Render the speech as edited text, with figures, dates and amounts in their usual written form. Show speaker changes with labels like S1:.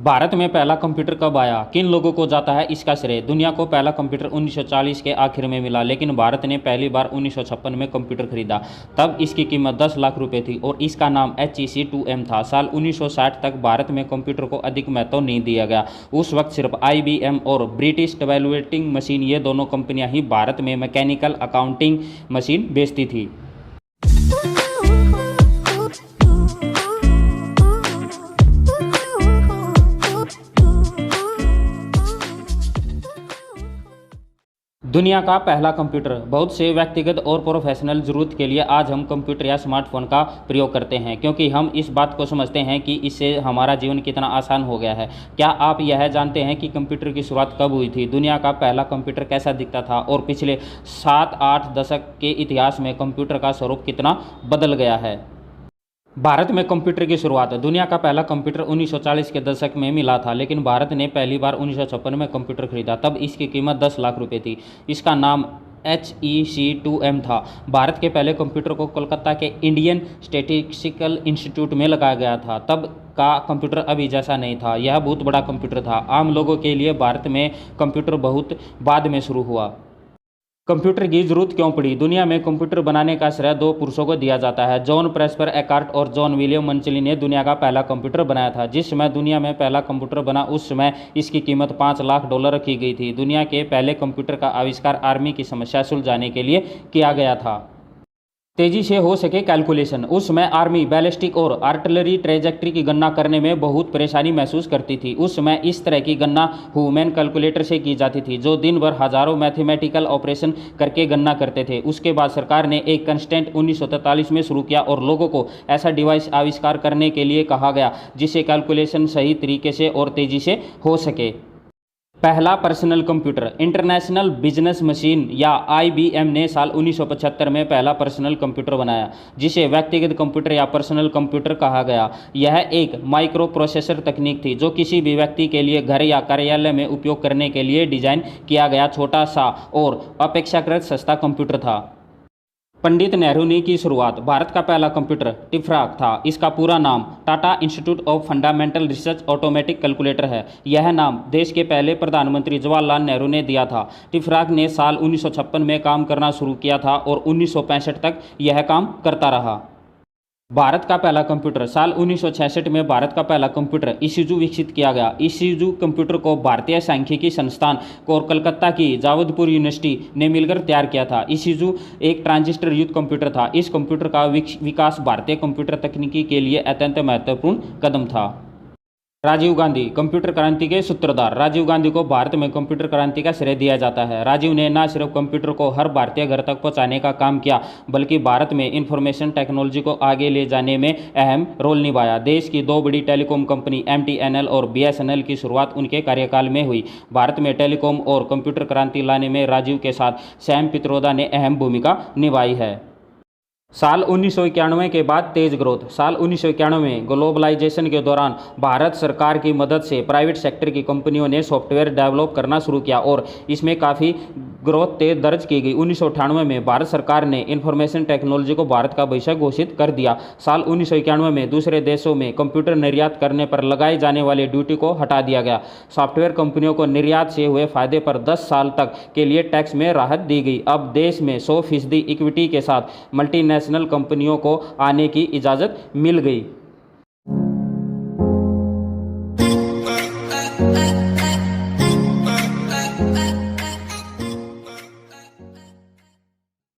S1: भारत में पहला कंप्यूटर कब आया? किन लोगों को जाता है इसका श्रेय? दुनिया को पहला कंप्यूटर 1940 के आखिर में मिला, लेकिन भारत ने पहली बार 1956 में कंप्यूटर खरीदा। तब इसकी कीमत 10 लाख रुपए थी और इसका नाम HEC2M था। साल 1960 तक भारत में कंप्यूटर को अधिक महत्व नहीं दिया गया। उस वक्त सिर्फ IBM और ब्रिटिश डेवलपिंग मशीन, ये दोनों कंपनियां ही भारत में मैकेनिकल अकाउंटिंग मशीन बेचती थी। दुनिया का पहला कंप्यूटर। बहुत से व्यक्तिगत और प्रोफेशनल ज़रूरत के लिए आज हम कंप्यूटर या स्मार्टफोन का प्रयोग करते हैं, क्योंकि हम इस बात को समझते हैं कि इससे हमारा जीवन कितना आसान हो गया है। क्या आप यह जानते हैं कि कंप्यूटर की शुरुआत कब हुई थी? दुनिया का पहला कंप्यूटर कैसा दिखता था? और पिछले 7-8 दशक के इतिहास में कंप्यूटर का स्वरूप कितना बदल गया है? भारत में कंप्यूटर की शुरुआत। दुनिया का पहला कंप्यूटर 1940 के दशक में मिला था, लेकिन भारत ने पहली बार 1956 में कंप्यूटर खरीदा। तब इसकी कीमत 10 लाख रुपए थी। इसका नाम HEC2M था। भारत के पहले कंप्यूटर को कोलकाता के इंडियन स्टैटिस्टिकल इंस्टीट्यूट में लगाया गया था। तब का कंप्यूटर अभी जैसा नहीं था, यह बहुत बड़ा कंप्यूटर था। आम लोगों के लिए भारत में कंप्यूटर बहुत बाद में शुरू हुआ। कंप्यूटर की जरूरत क्यों पड़ी? दुनिया में कंप्यूटर बनाने का श्रेय 2 पुरुषों को दिया जाता है। जॉन प्रेस्पर एकार्ट और जॉन विलियम मंचली ने दुनिया का पहला कंप्यूटर बनाया था। जिस समय दुनिया में पहला कंप्यूटर बना, उस समय इसकी कीमत $5 लाख रखी गई थी। दुनिया के पहले कंप्यूटर का आविष्कार आर्मी की समस्या सुलझाने के लिए किया गया था। तेजी से हो सके कैलकुलेशन। उस समय आर्मी बैलिस्टिक और आर्टिलरी ट्रेजेक्ट्री की गणना करने में बहुत परेशानी महसूस करती थी। उस समय इस तरह की गणना ह्यूमन कैलकुलेटर से की जाती थी, जो दिन भर हजारों मैथमेटिकल ऑपरेशन करके गणना करते थे। उसके बाद सरकार ने एक कंस्टेंट 1943 में शुरू किया और लोगों को ऐसा डिवाइस आविष्कार करने के लिए कहा गया जिससे कैलकुलेशन सही तरीके से और तेजी से हो सके। पहला personal computer. International business machine या IBM ने साल 1975 में पहला पर्सनल कंप्यूटर बनाया, जिसे व्यक्तिगत कंप्यूटर या पर्सनल कंप्यूटर कहा गया। यह एक माइक्रो प्रोसेसर तकनीक थी जो किसी भी व्यक्ति के लिए घर या कार्यालय में उपयोग करने के लिए डिजाइन किया गया छोटा सा और अपेक्षाकृत सस्ता कंप्यूटर था। पंडित नेहरू ने की शुरुआत। भारत का पहला कंप्यूटर टिफ्राक था। इसका पूरा नाम Tata institute of fundamental research automatic calculator है। यह नाम देश के पहले प्रधानमंत्री जवाहरलाल नेहरू ने दिया था। टिफ्राक ने साल 1956 में काम करना शुरू किया था और 1965 तक यह काम करता रहा। भारत का पहला कंप्यूटर। साल 1966 में भारत का पहला कंप्यूटर ईसीजू विकसित किया गया। ईसीजू कंप्यूटर को भारतीय सांख्यिकी संस्थान और कलकत्ता की जावदपुर यूनिवर्सिटी ने मिलकर तैयार किया था। ईसीजू एक ट्रांजिस्टर युक्त कंप्यूटर था। इस कंप्यूटर का विकास भारतीय कंप्यूटर तकनीकी के लिए अत्यंत महत्वपूर्ण कदम था। राजीव गांधी कंप्यूटर क्रांति के सूत्रधार। राजीव गांधी को भारत में कंप्यूटर क्रांति का श्रेय दिया जाता है। राजीव ने न सिर्फ कंप्यूटर को हर भारतीय घर तक पहुंचाने का काम किया, बल्कि भारत में इंफॉर्मेशन टेक्नोलॉजी को आगे ले जाने में अहम रोल निभाया। देश की 2 बड़ी टेलीकॉम कंपनी MTNL और BSNL की शुरुआत उनके कार्यकाल में हुई। भारत में टेलीकॉम और कंप्यूटर क्रांति लाने में राजीव के साथ सैम पित्रोदा ने अहम भूमिका निभाई है। साल 1991 के बाद तेज ग्रोथ। साल 1991 में ग्लोबलाइजेशन के दौरान भारत सरकार की मदद से प्राइवेट सेक्टर की कंपनियों ने सॉफ्टवेयर डेवलप करना शुरू किया और इसमें काफ़ी ग्रोथ तेज दर्ज की गई। 1998 में भारत सरकार ने इंफॉर्मेशन टेक्नोलॉजी को भारत का भविष्य घोषित कर दिया। साल 1991 में दूसरे देशों में कंप्यूटर निर्यात करने पर लगाए जाने वाले ड्यूटी को हटा दिया गया। सॉफ्टवेयर कंपनियों को निर्यात से हुए फायदे पर 10 साल तक के लिए टैक्स में राहत दी गई। अब देश में 100% इक्विटी के साथ मल्टीनेशनल कंपनियों को आने की इजाज़त मिल गई।